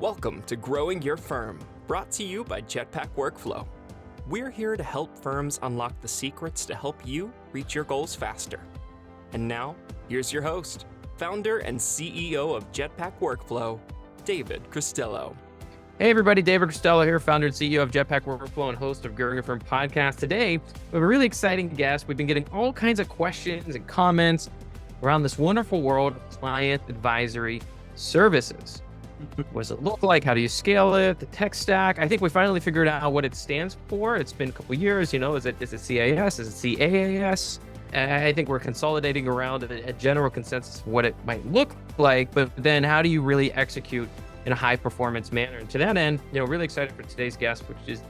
Welcome to Growing Your Firm, brought to you by Jetpack Workflow. We're here to help firms unlock the secrets to help you reach your goals faster. And now, here's your host, founder and CEO of Jetpack Workflow, David Cristello. Hey everybody, David Cristello here, founder and CEO of Jetpack Workflow and host of Growing Your Firm podcast. Today, we have a really exciting guest. We've been getting all kinds of questions and comments around this wonderful world of client advisory services. What does it look like? How do you scale it? The tech stack? I think we finally figured out what it stands for. It's been a couple of years, is it CAS? Is it CAS? I think we're consolidating around a general consensus of what it might look like, but then how do you really execute in a high performance manner? And to that end, really excited for today's guest, which is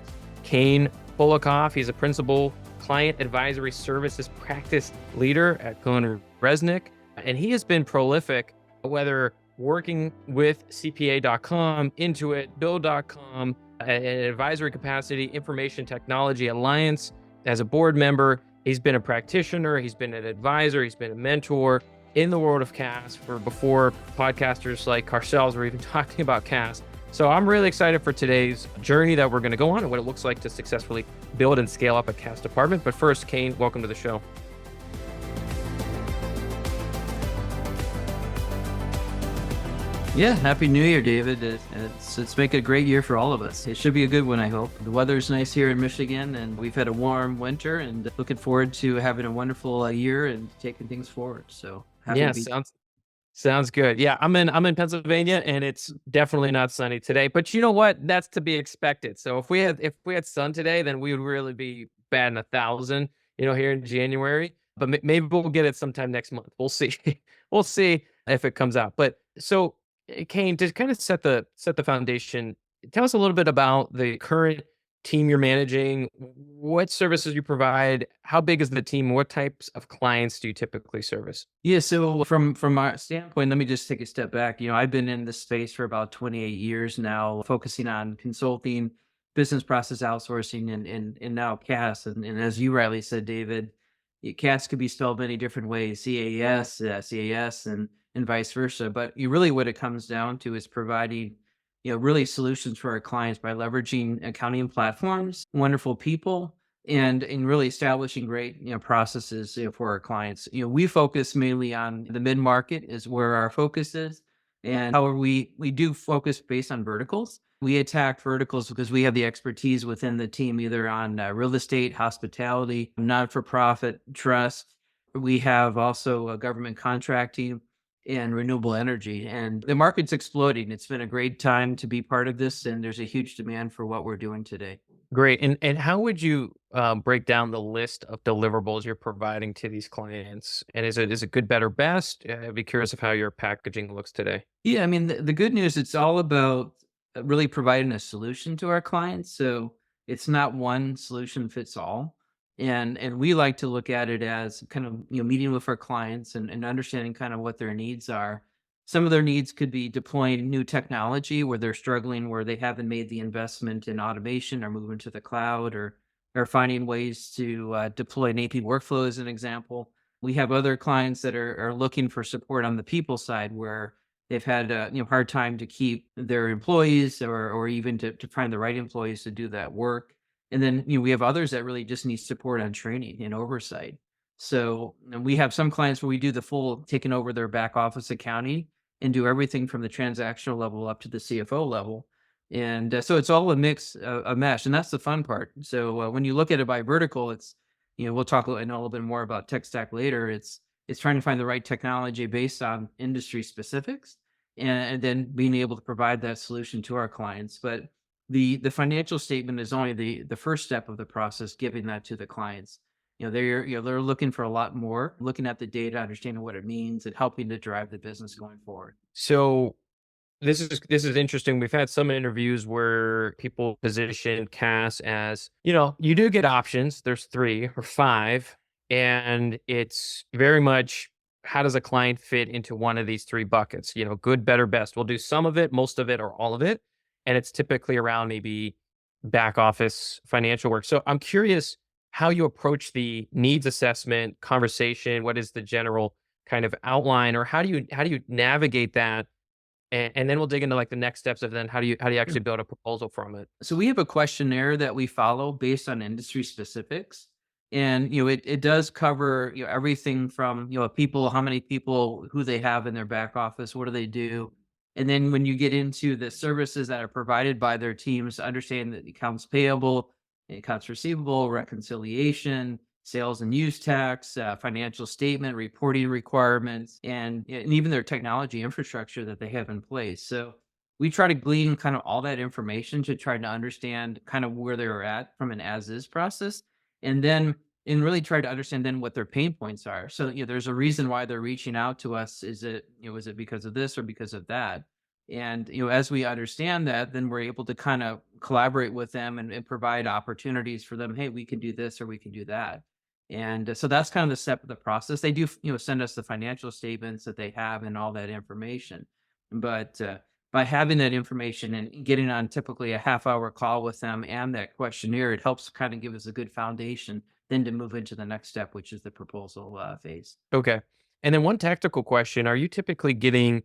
Kane Polakoff. He's a principal client advisory services practice leader at CohnReznick, and he has been prolific, whether working with CPA.com, Intuit, Bill.com, an advisory capacity, Information Technology Alliance. As a board member, he's been a practitioner, he's been an advisor, he's been a mentor in the world of CAS for before podcasters like Cristello were even talking about CAS. So I'm really excited for today's journey that we're going to go on and what it looks like to successfully build and scale up a CAS department. But first, Kane, welcome to the show. Yeah, Happy New Year, David. Let's make it a great year for all of us. It should be a good one, I hope. The weather's nice here in Michigan, and we've had a warm winter, and looking forward to having a wonderful year and taking things forward. So happy to be. Sounds good. Yeah, I'm in Pennsylvania, and it's definitely not sunny today. But you know what? That's to be expected. So if we had sun today, then we would really be batting 1,000, here in January. But maybe we'll get it sometime next month. We'll see. We'll see if it comes out. But so, Kane, to kind of set the foundation, tell us a little bit about the current team you're managing, what services you provide, how big is the team, what types of clients do you typically service? Yeah, so from our standpoint, let me just take a step back. I've been in this space for about 28 years now, focusing on consulting, business process outsourcing, and now CAS. And as you rightly said, David, CAS could be spelled many different ways, CAS, CAS, and vice versa. But really what it comes down to is providing really solutions for our clients by leveraging accounting platforms, wonderful people, and really establishing great processes for our clients. We focus mainly on the mid-market is where our focus is. And however, we do focus based on verticals. We attack verticals because we have the expertise within the team, either on real estate, hospitality, not-for-profit, trust. We have also a government contracting and renewable energy. And the market's exploding. It's been a great time to be part of this, and there's a huge demand for what we're doing today. Great. And how would you break down the list of deliverables you're providing to these clients? And is it good, better, best? I'd be curious of how your packaging looks today. Yeah, I mean, the good news, it's all about really providing a solution to our clients. So it's not one solution fits all. And we like to look at it as kind of, meeting with our clients and understanding kind of what their needs are. Some of their needs could be deploying new technology where they're struggling, where they haven't made the investment in automation or moving to the cloud, or finding ways to deploy an AP workflow as an example. We have other clients that are looking for support on the people side, where they've had a hard time to keep their employees or even to find the right employees to do that work. And then, we have others that really just need support on training and oversight. So we have some clients where we do the full taking over their back office accounting and do everything from the transactional level up to the CFO level. And so it's all a mix, a mesh, and that's the fun part. So when you look at it by vertical, it's, we'll talk a little bit more about tech stack later. It's trying to find the right technology based on industry specifics and then being able to provide that solution to our clients. But the financial statement is only the first step of the process, giving that to the clients. They're looking for a lot more, looking at the data, understanding what it means, and helping to drive the business going forward. So this is interesting. We've had some interviews where people position CAS as, you do get options. There's 3 or 5, and it's very much, how does a client fit into one of these 3 buckets? Good, better, best. We'll do some of it, most of it, or all of it. And it's typically around maybe back office financial work. So I'm curious how you approach the needs assessment conversation. What is the general kind of outline, or how do you navigate that And then we'll dig into like the next steps of then how do you Sure. actually build a proposal from it. So we have a questionnaire that we follow based on industry specifics. And it does cover everything from people, how many people, who they have in their back office, what do they do, and then when you get into the services that are provided by their teams, understand that accounts payable, accounts receivable, reconciliation, sales and use tax, financial statement reporting requirements, and even their technology infrastructure that they have in place. So we try to glean kind of all that information to try to understand kind of where they're at from an as is process. And then and really try to understand then what their pain points are. So, there's a reason why they're reaching out to us. Is it because of this or because of that? And, as we understand that, then we're able to kind of collaborate with them and provide opportunities for them. Hey, we can do this or we can do that. And so that's kind of the step of the process. They do, send us the financial statements that they have and all that information. But by having that information and getting on typically a half-hour call with them and that questionnaire, it helps kind of give us a good foundation then to move into the next step, which is the proposal phase. Okay. And then one tactical question: are you typically getting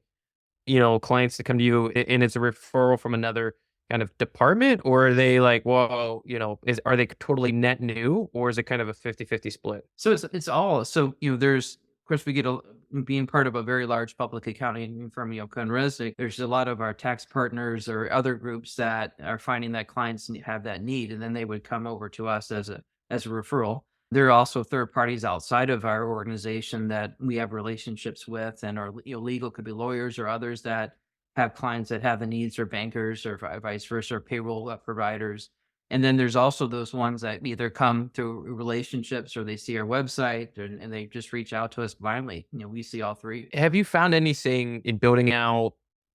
clients to come to you and it's a referral from another kind of department, or are they like, whoa, are they totally net new, or is it kind of a 50-50 split? So it's all so there's of course we get being part of a very large public accounting firm, CohnReznick, there's a lot of our tax partners or other groups that are finding that clients have that need, and then they would come over to us as a referral. There are also third parties outside of our organization that we have relationships with, and our legal could be lawyers or others that have clients that have the needs, or bankers, or vice versa, or payroll providers. And then there's also those ones that either come through relationships or they see our website and they just reach out to us blindly. We see all three. Have you found anything in building out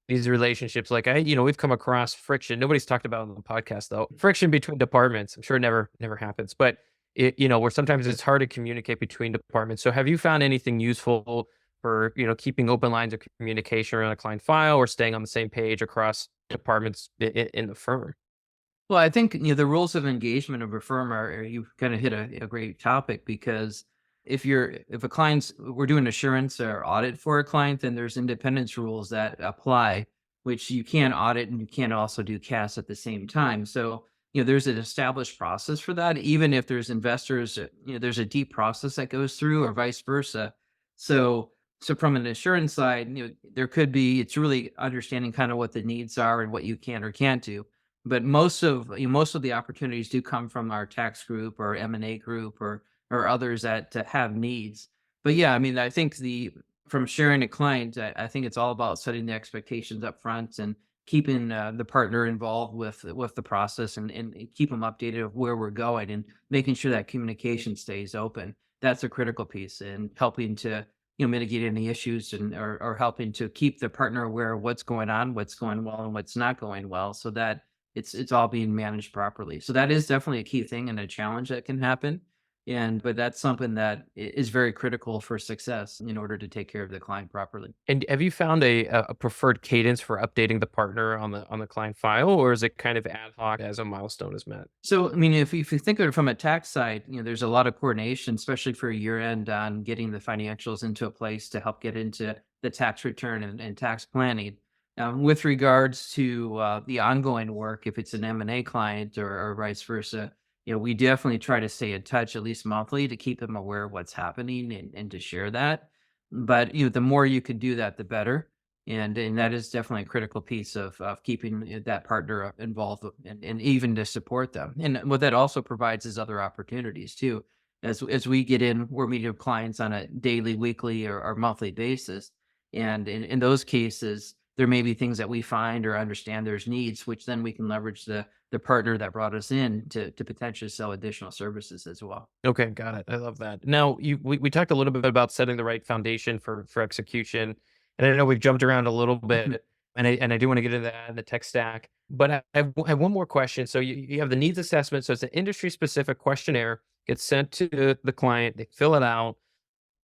these relationships? Like we've come across friction. Nobody's talked about it on the podcast though. Friction between departments. I'm sure it never happens, but where sometimes it's hard to communicate between departments. So have you found anything useful for, keeping open lines of communication around a client file, or staying on the same page across departments in the firm? Well, I think the rules of engagement of a firm are you kind of hit a great topic, because if a client's we're doing assurance or audit for a client, then there's independence rules that apply, which you can't audit and you can't also do CAS at the same time. So there's an established process for that. Even if there's investors, there's a deep process that goes through, or vice versa. So from an assurance side, there could be, it's really understanding kind of what the needs are and what you can or can't do. But most of the opportunities do come from our tax group or M&A group or others that have needs. But yeah, I mean, I think from sharing a client, I think it's all about setting the expectations up front and keeping the partner involved with the process, and keep them updated of where we're going, and making sure that communication stays open. That's a critical piece in helping to mitigate any issues, or helping to keep the partner aware of what's going on, what's going well and what's not going well, so that it's all being managed properly. So that is definitely a key thing and a challenge that can happen. But that's something that is very critical for success in order to take care of the client properly. And have you found a preferred cadence for updating the partner on the client file, or is it kind of ad hoc as a milestone is met? So, I mean, if you think of it from a tax side, there's a lot of coordination, especially for year end, on getting the financials into a place to help get into the tax return and tax planning. With regards to the ongoing work, if it's an M&A client or vice versa, we definitely try to stay in touch at least monthly to keep them aware of what's happening, and to share that. But the more you can do that, the better. And that is definitely a critical piece of keeping that partner involved, and even to support them. And what that also provides is other opportunities too. As we get in, we're meeting with clients on a daily, weekly, or monthly basis. And in those cases, there may be things that we find or understand there's needs, which then we can leverage the partner that brought us in to potentially sell additional services as well. Okay, got it. I love that. Now, we talked a little bit about setting the right foundation for execution, and I know we've jumped around a little bit, and I do want to get into that and the tech stack. But I have one more question. So you have the needs assessment. So it's an industry specific questionnaire, gets sent to the client, they fill it out.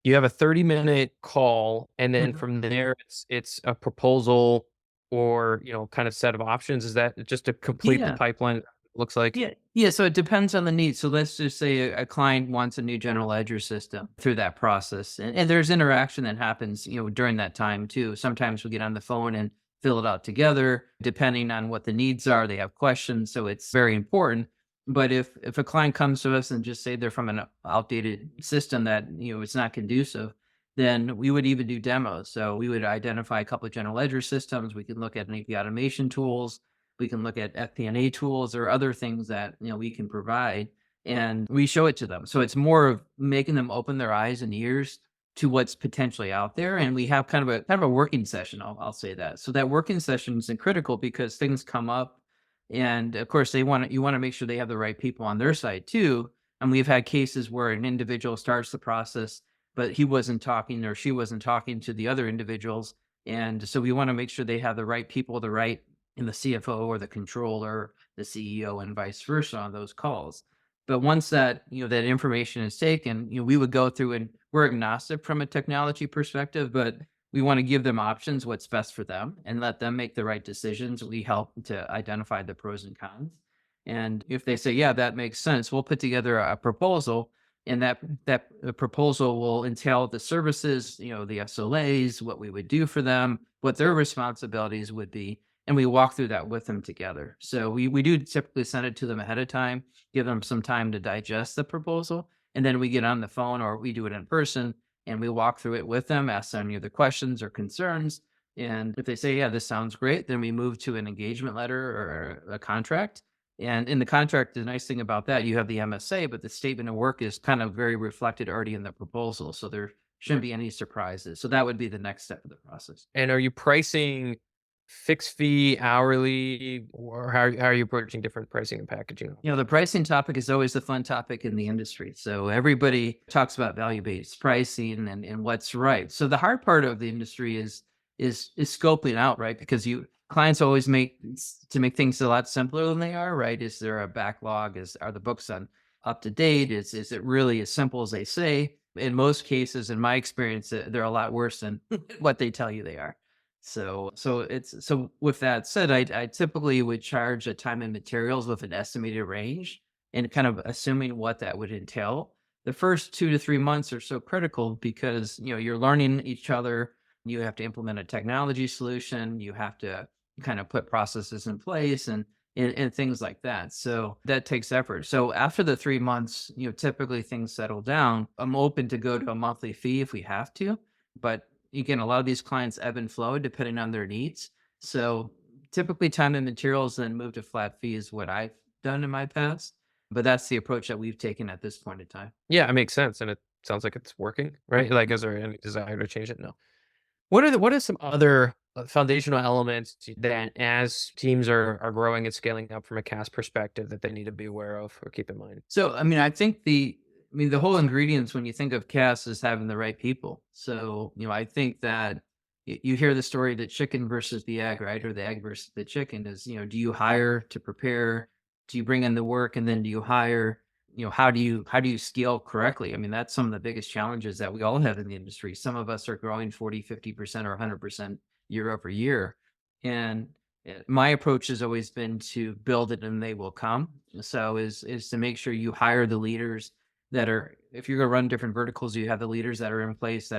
You have a 30-minute call, and then Mhm. from there, it's a proposal, or kind of set of options. Is that just to complete the Yeah. pipeline? Looks like. Yeah. So it depends on the need. So let's just say a client wants a new general ledger system through that process. And there's interaction that happens, during that time too. Sometimes we get on the phone and fill it out together. Depending on what the needs are, they have questions. So it's very important. But if a client comes to us and just say they're from an outdated system that, it's not conducive, then we would even do demos. So we would identify a couple of general ledger systems. We can look at AP automation tools. We can look at FP&A tools or other things that, we can provide, and we show it to them. So it's more of making them open their eyes and ears to what's potentially out there. And we have kind of a working session. I'll say that. So that working session is critical because things come up. And of course, you want to make sure they have the right people on their side too. And we've had cases where an individual starts the process, but he wasn't talking or she wasn't talking to the other individuals. And so we want to make sure they have the right people, in the CFO or the controller, the CEO, and vice versa on those calls. But once that information is taken, we would go through, and we're agnostic from a technology perspective, but we want to give them options, what's best for them, and let them make the right decisions. We help to identify the pros and cons. And if they say, yeah, that makes sense, we'll put together a proposal, and that proposal will entail the services, the SLAs, what we would do for them, what their responsibilities would be. And we walk through that with them together. So we do typically send it to them ahead of time, give them some time to digest the proposal. And then we get on the phone or we do it in person and we walk through it with them, ask them any other questions or concerns. And if they say, yeah, this sounds great, then we move to an engagement letter or a contract. And in the contract, the nice thing about that, you have the MSA, but the statement of work is kind of very reflected already in the proposal. So there shouldn't be any surprises. So that would be the next step of the process. And are you pricing fixed fee, hourly, or how are you approaching different pricing and packaging? The pricing topic is always the fun topic in the industry. So everybody talks about value-based pricing and what's right. So the hard part of the industry is scoping out, right? Because clients always make things a lot simpler than they are, right? Is there a backlog? Are the books up to date? Is it really as simple as they say? In most cases, in my experience, they're a lot worse than what they tell you they are. So with that said, I typically would charge a time and materials with an estimated range and kind of assuming what that would entail. The first 2 to 3 months are so critical because, you're learning each other. You have to implement a technology solution. You have to kind of put processes in place and things like that. So that takes effort. So after the 3 months, typically things settle down. I'm open to go to a monthly fee if we have to, but again, a lot of these clients ebb and flow depending on their needs. So typically time and materials, then move to flat fee is what I've done in my past. But that's the approach that we've taken at this point in time. Yeah, it makes sense. And it sounds like it's working, right? Like, is there any desire to change it? No. What are some other foundational elements that as teams are growing and scaling up from a CAS perspective that they need to be aware of or keep in mind? So, I think the whole ingredients when you think of CAS is having the right people. So, I think that you hear the story, the chicken versus the egg, right? Or the egg versus the chicken is, do you hire to prepare? Do you bring in the work and then do you hire? How do you scale correctly? That's some of the biggest challenges that we all have in the industry. Some of us are growing 40, 50% or 100% year over year. And my approach has always been to build it and they will come. So is to make sure you hire the leaders that are, if you're going to run different verticals, you have the leaders that are in place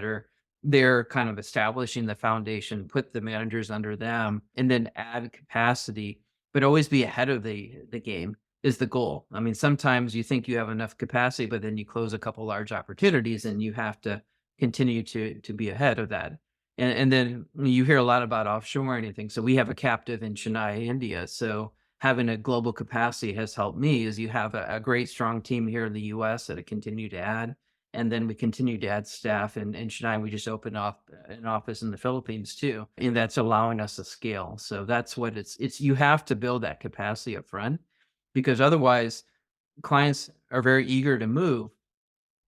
they're kind of establishing the foundation, put the managers under them, and then add capacity, but always be ahead of the game is the goal. Sometimes you think you have enough capacity, but then you close a couple large opportunities and you have to continue to be ahead of that. And then you hear a lot about offshore and anything. So we have a captive in Chennai, India. So having a global capacity has helped me as you have a great, strong team here in the US that I continue to add. And then we continue to add staff in Chennai. We just opened up an office in the Philippines too. And that's allowing us to scale. So that's what it's you have to build that capacity up front because otherwise clients are very eager to move,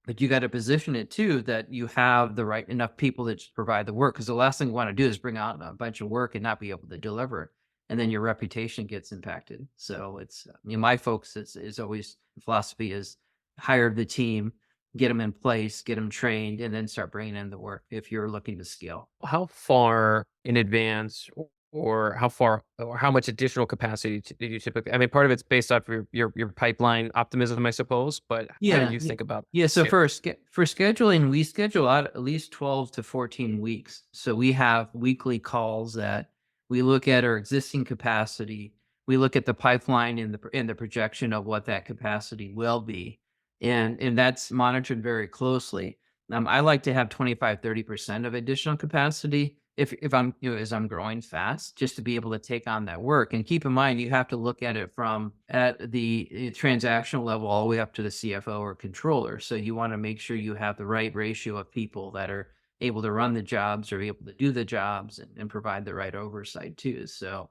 but you got to position it too that you have the right enough people that just provide the work. Because the last thing you want to do is bring out a bunch of work and not be able to deliver it. And then your reputation gets impacted. So it's my focus is always philosophy is hire the team, get them in place, get them trained, and then start bringing in the work if you're looking to scale. How far in advance or how much additional capacity do you typically, part of it's based off your pipeline optimism, I suppose, but how do you think about it? Yeah, so for scheduling, we schedule out at least 12 to 14 weeks. So we have weekly calls that We look at our existing capacity. We look at the pipeline and the projection of what that capacity will be. And that's monitored very closely. I like to have 25-30% of additional capacity if I'm, as I'm growing fast, just to be able to take on that work. And keep in mind, you have to look at it from at the transactional level all the way up to the CFO or controller. So you want to make sure you have the right ratio of people that are able to run the jobs or able to do the jobs and provide the right oversight too. So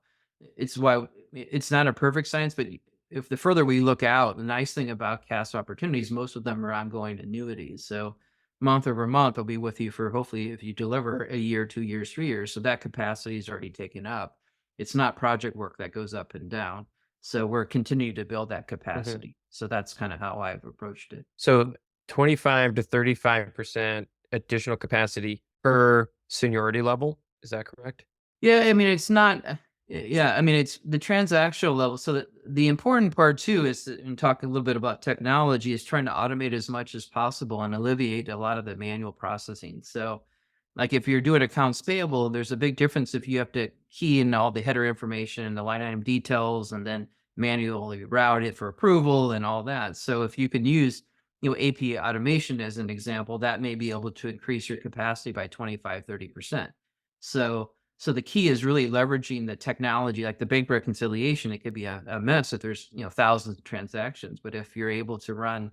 it's why it's not a perfect science, but if the further we look out, the nice thing about CAS opportunities, most of them are ongoing annuities. So month over month, I'll be with you for hopefully if you deliver a year, 2 years, 3 years. So that capacity is already taken up. It's not project work that goes up and down. So we're continuing to build that capacity. So that's kind of how I've approached it. So 25 to 35% additional capacity per seniority level. Is that correct? Yeah, I mean, it's not. Yeah, I mean, it's the transactional level. So the important part too is and talk a little bit about technology is trying to automate as much as possible and alleviate a lot of the manual processing. So, like if you're doing accounts payable, there's a big difference if you have to key in all the header information and the line item details, and then manually route it for approval and all that. So if you can use AP automation as an example, that may be able to increase your capacity by 25-30%. So the key is really leveraging the technology, like the bank reconciliation. It could be a mess if there's thousands of transactions, but if you're able to run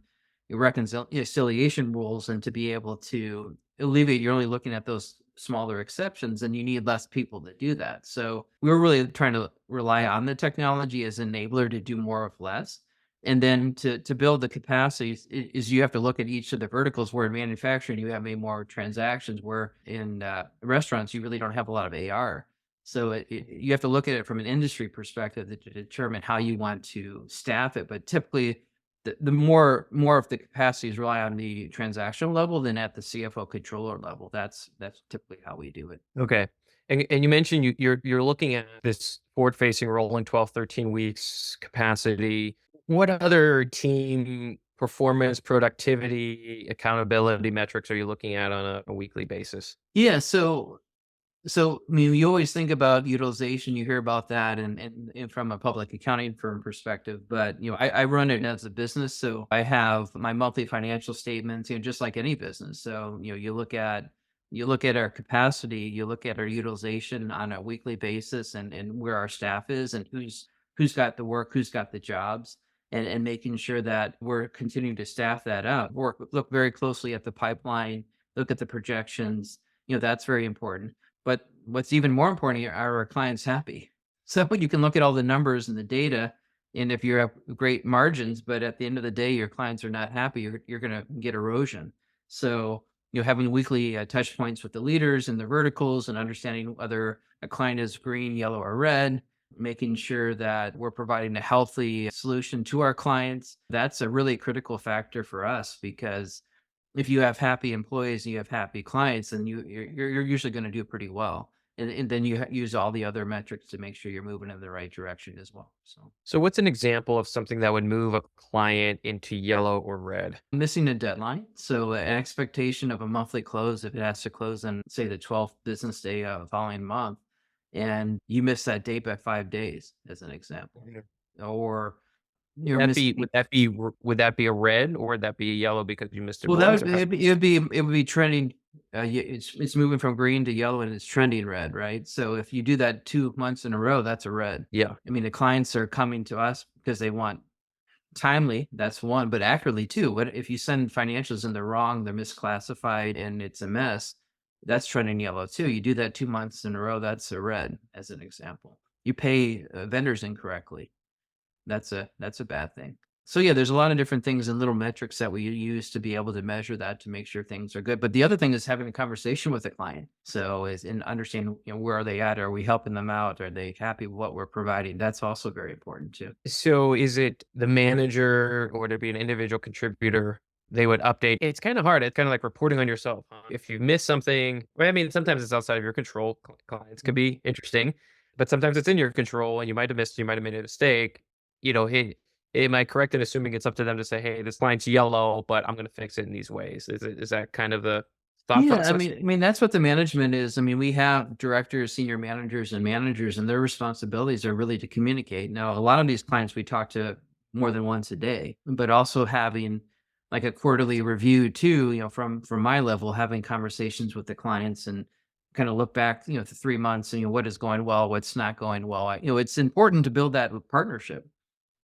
your reconciliation rules and to be able to alleviate, you're only looking at those smaller exceptions, and you need less people to do that. So we're really trying to rely on the technology as an enabler to do more with less. And then to build the capacities is you have to look at each of the verticals. Where in manufacturing, you have many more transactions, where in restaurants, you really don't have a lot of AR. So you have to look at it from an industry perspective to determine how you want to staff it. But typically, the more of the capacities rely on the transactional level than at the CFO controller level. That's typically how we do it. Okay. And you mentioned you're looking at this forward-facing rolling 12, 13 weeks capacity. What other team performance, productivity, accountability metrics are you looking at on a weekly basis? Yeah, so I mean, you always think about utilization. You hear about that, and from a public accounting firm perspective. But I run it as a business, so I have my monthly financial statements. Just like any business. So you look at our capacity, you look at our utilization on a weekly basis, and where our staff is, and who's got the work, who's got the jobs, and making sure that we're continuing to staff that up. Look very closely at the pipeline, look at the projections. That's very important. But what's even more important, are our clients happy? So you can look at all the numbers and the data, and if you have great margins, but at the end of the day, your clients are not happy, you're going to get erosion. So having weekly touch points with the leaders and the verticals, and understanding whether a client is green, yellow, or red, making sure that we're providing a healthy solution to our clients. That's a really critical factor for us, because if you have happy employees and you have happy clients, then you're usually going to do pretty well. And then you use all the other metrics to make sure you're moving in the right direction as well. So what's an example of something that would move a client into yellow or red? Missing a deadline. So an expectation of a monthly close, if it has to close on, say, the 12th business day of the following month, and you miss that date by 5 days, as an example. Or you're missing. Would that be a red, or would that be a yellow because you missed it Well, once? it would be trending. It's moving from green to yellow, and it's trending red, right? So if you do that 2 months in a row, that's a red. Yeah. I mean, the clients are coming to us because they want timely. That's one, but accurately too. What if you send financials and they're wrong, they're misclassified, and it's a mess? That's trending yellow too. You do that 2 months in a row, that's a red, as an example. You pay vendors incorrectly. That's a bad thing. So yeah, there's a lot of different things and little metrics that we use to be able to measure that, to make sure things are good. But the other thing is having a conversation with the client. So is in understanding, where are they at? Are we helping them out? Are they happy with what we're providing? That's also very important too. So is it the manager, or would it be an individual contributor? They would update. It's kind of hard. It's kind of like reporting on yourself. If you miss something, well, I mean, sometimes it's outside of your control. Clients could be interesting, but sometimes it's in your control, and you might have missed, you might have made a mistake. Hey, am I correct in assuming it's up to them to say, hey, this line's yellow, but I'm going to fix it in these ways? Is that kind of the thought Yeah, process? I mean that's what the management is. I mean, we have directors, senior managers, and managers, and their responsibilities are really to communicate. Now, a lot of these clients we talk to more than once a day, but also having like a quarterly review too. From my level, having conversations with the clients and kind of look back, to 3 months and what is going well, what's not going well. It's important to build that partnership.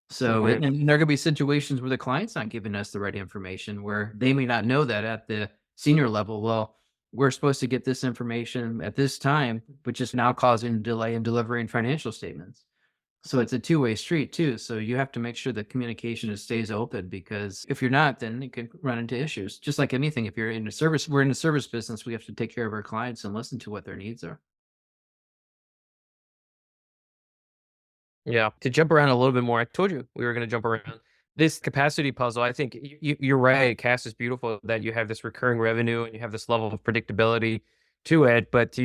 So, Mhm. and there could be situations where the client's not giving us the right information, where they may not know that at the senior level. Well, we're supposed to get this information at this time, which is now causing a delay in delivering financial statements. So it's a two-way street too. So you have to make sure that communication stays open, because if you're not, then it could run into issues. Just like anything, if you're in a service, we're in a service business, we have to take care of our clients and listen to what their needs are. Yeah. To jump around a little bit more, I told you we were going to jump around. This capacity puzzle, I think you're right. CAS is beautiful that you have this recurring revenue and you have this level of predictability to it. But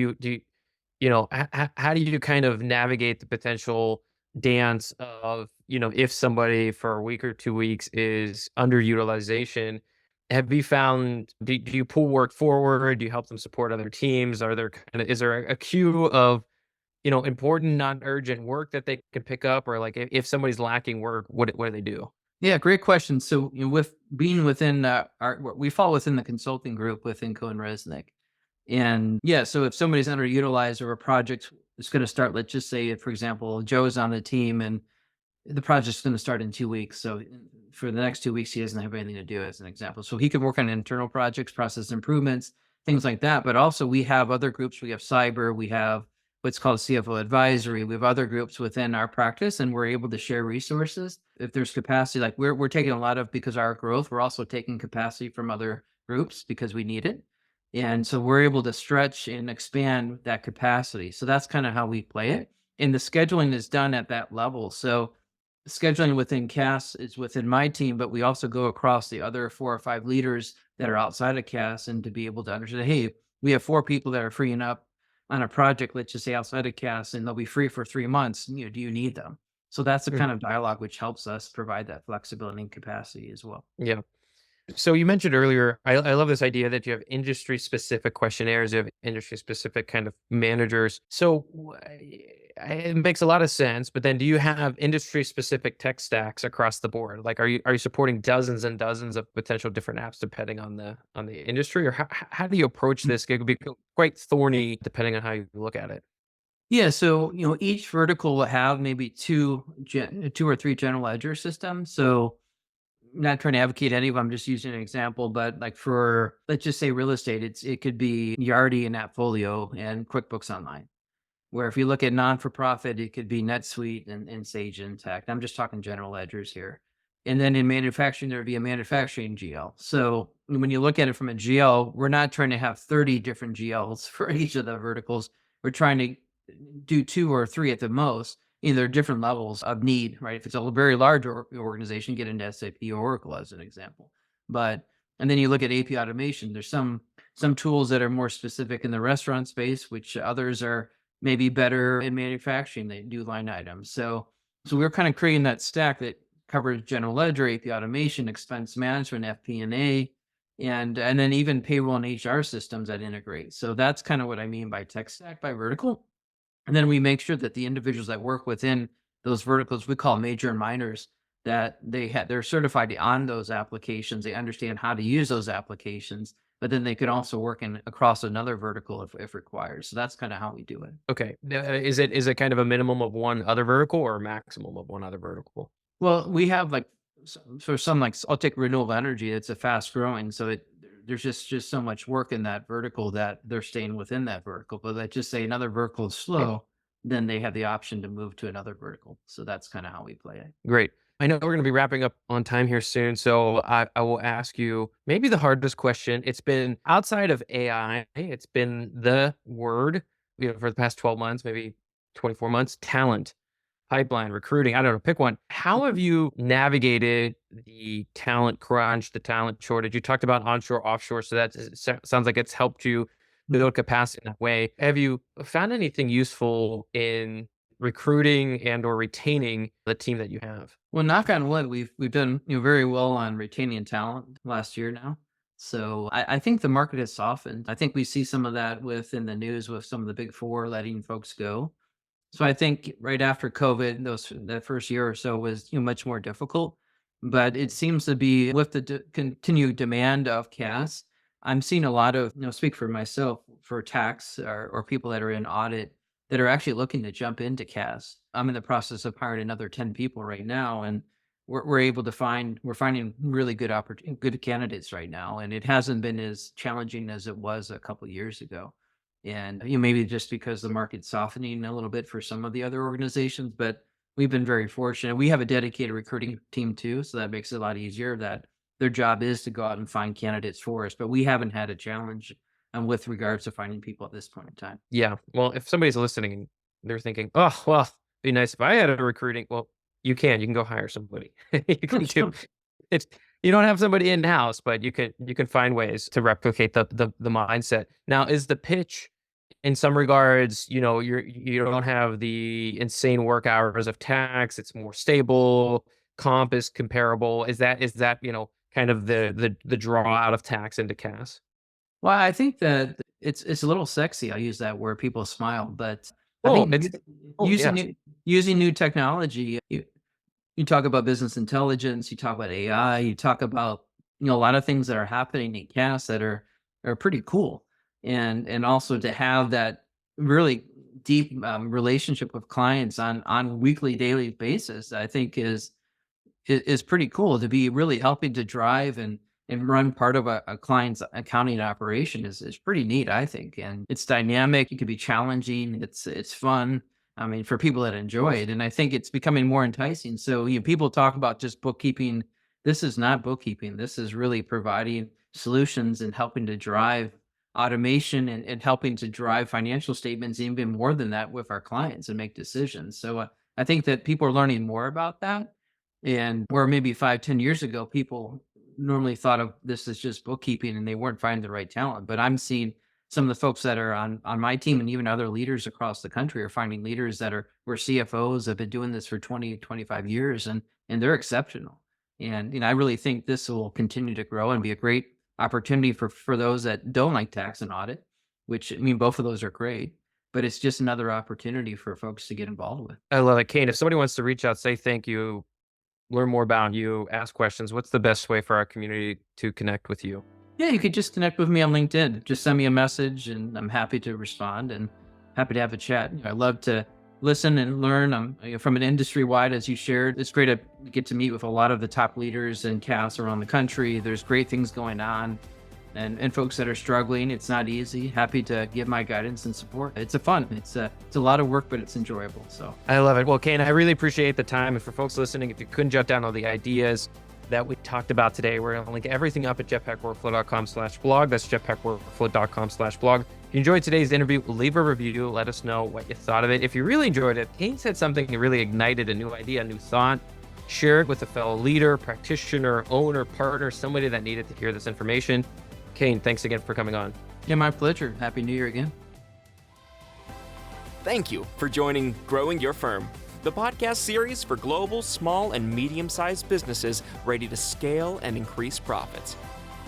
how do you kind of navigate the potential dance of, if somebody for a week or 2 weeks is underutilization? Have you found, do you pull work forward? Do you help them support other teams? Is there a queue of important non-urgent work that they can pick up? Or like if somebody's lacking work, what do they do? Yeah, great question. So, with being within we fall within the consulting group within CohnReznick. And yeah, so if somebody's underutilized or a project is going to start, let's just say, for example, Joe's on the team and the project's going to start in 2 weeks. So for the next 2 weeks, he doesn't have anything to do, as an example. So he can work on internal projects, process improvements, things like that. But also we have other groups. We have cyber, we have what's called CFO advisory. We have other groups within our practice, and we're able to share resources. If there's capacity, like we're taking a lot of, because of our growth, we're also taking capacity from other groups because we need it. And so we're able to stretch and expand that capacity. So that's kind of how we play it. And the scheduling is done at that level. So scheduling within CAS is within my team, but we also go across the other 4 or 5 leaders that are outside of CAS, and to be able to understand, hey, we have 4 people that are freeing up on a project, let's just say outside of CAS, and they'll be free for 3 months. Do you need them? So that's the kind of dialogue which helps us provide that flexibility and capacity as well. Yeah. So you mentioned earlier, I love this idea that you have industry specific questionnaires, you have industry specific kind of managers. So it makes a lot of sense. But then, do you have industry specific tech stacks across the board? Like, are you supporting dozens and dozens of potential different apps depending on the industry, or how do you approach this? It could be quite thorny depending on how you look at it. Yeah, so each vertical will have maybe two or three general ledger systems. So, not trying to advocate any of them, I'm just using an example, but like for, let's just say, real estate, it could be Yardi and Appfolio and QuickBooks Online. Where if you look at non-for-profit, it could be NetSuite and Sage Intacct. I'm just talking general ledgers here. And then in manufacturing, there'd be a manufacturing GL. So when you look at it from a GL, we're not trying to have 30 different GLs for each of the verticals. We're trying to do 2 or 3 at the most. There are different levels of need, right? If it's a very large organization, get into SAP or Oracle as an example. And then you look at AP automation. There's some tools that are more specific in the restaurant space, which others are maybe better in manufacturing. They do line items. So we're kind of creating that stack that covers general ledger, AP automation, expense management, FP&A, and then even payroll and HR systems that integrate. So that's kind of what I mean by tech stack by vertical. And then we make sure that the individuals that work within those verticals, we call major and minors, that they're certified on those applications. They understand how to use those applications, but then they could also work across another vertical if required. So that's kind of how we do it. Okay. Is it kind of a minimum of one other vertical or a maximum of one other vertical? Well, we have like, for some, like I'll take renewable energy. It's a fast growing, so there's just so much work in that vertical that they're staying within that vertical. But let's just say another vertical is slow, then they have the option to move to another vertical. So that's kind of how we play it. Great. I know we're going to be wrapping up on time here soon. So I will ask you maybe the hardest question. It's been outside of AI, it's been the word, for the past 12 months, maybe 24 months, talent, pipeline, recruiting. I don't know, pick one. How have you navigated the talent crunch, the talent shortage? You talked about onshore, offshore. So that sounds like it's helped you build capacity in that way. Have you found anything useful in recruiting and or retaining the team that you have? Well, knock on wood, we've done very well on retaining talent last year now. So I think the market has softened. I think we see some of that within the news with some of the big four letting folks go. So I think right after COVID, that first year or so was much more difficult. But it seems to be with the continued demand of CAS. I'm seeing a lot of speak for myself for tax or people that are in audit that are actually looking to jump into CAS. I'm in the process of hiring another 10 people right now, and we're able to we're finding really good candidates right now, and it hasn't been as challenging as it was a couple of years ago. And maybe just because the market's softening a little bit for some of the other organizations, but we've been very fortunate. We have a dedicated recruiting team too, so that makes it a lot easier. That their job is to go out and find candidates for us, but we haven't had a challenge with regards to finding people at this point in time. Yeah. Well, if somebody's listening and they're thinking, oh, well, it'd be nice if I had a recruiting. Well, you can go hire somebody. You can do it's you don't have somebody in house, but you can find ways to replicate the mindset. Now, is the pitch in some regards, you don't have the insane work hours of tax, it's more stable, comp is comparable. Is that, kind of the draw out of tax into CAS? Well, I think that it's a little sexy. I use that word. People smile, but I Oh, think it's using yes. using new technology. You talk about business intelligence. You talk about AI. You talk about a lot of things that are happening in CAS that are pretty cool, and also to have that really deep relationship with clients on weekly, daily basis. I think is pretty cool to be really helping to drive and run part of a client's accounting operation is pretty neat, I think. And it's dynamic. It can be challenging. It's fun. I mean, for people that enjoy it, and I think it's becoming more enticing. So people talk about just bookkeeping. This is not bookkeeping. This is really providing solutions and helping to drive automation and helping to drive financial statements, even more than that, with our clients and make decisions. So I think that people are learning more about that. And where maybe 5, 10 years ago, people normally thought of this as just bookkeeping and they weren't finding the right talent. But I'm seeing some of the folks that are on my team and even other leaders across the country are finding leaders that were CFOs, have been doing this for 20, 25 years, and they're exceptional. And I really think this will continue to grow and be a great opportunity for those that don't like tax and audit, which I mean, both of those are great, but it's just another opportunity for folks to get involved with. I love it. Kane, if somebody wants to reach out, say thank you, learn more about you, ask questions, what's the best way for our community to connect with you? Yeah, you could just connect with me on LinkedIn. Just send me a message and I'm happy to respond and happy to have a chat. I love to listen and learn. I'm from an industry wide, as you shared. It's great to get to meet with a lot of the top leaders in CAS around the country. There's great things going on and folks that are struggling. It's not easy. Happy to give my guidance and support. It's it's a lot of work, but it's enjoyable. So I love it. Well, Kane, I really appreciate the time. And for folks listening, if you couldn't jot down all the ideas that we talked about today, we're going to link everything up at jetpackworkflow.com/blog. That's jetpackworkflow.com/blog. If you enjoyed today's interview, leave a review. Let us know what you thought of it. If you really enjoyed it, Kane said something that really ignited a new idea, a new thought. Share it with a fellow leader, practitioner, owner, partner, somebody that needed to hear this information. Kane, thanks again for coming on. yeah, my pleasure. Happy New Year again. Thank you for joining Growing Your Firm, the podcast series for global, small, and medium-sized businesses ready to scale and increase profits.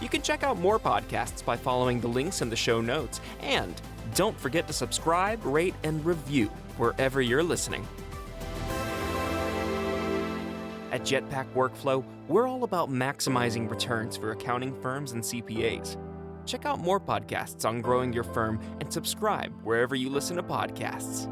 You can check out more podcasts by following the links in the show notes. And don't forget to subscribe, rate, and review wherever you're listening. At Jetpack Workflow, we're all about maximizing returns for accounting firms and CPAs. Check out more podcasts on growing your firm and subscribe wherever you listen to podcasts.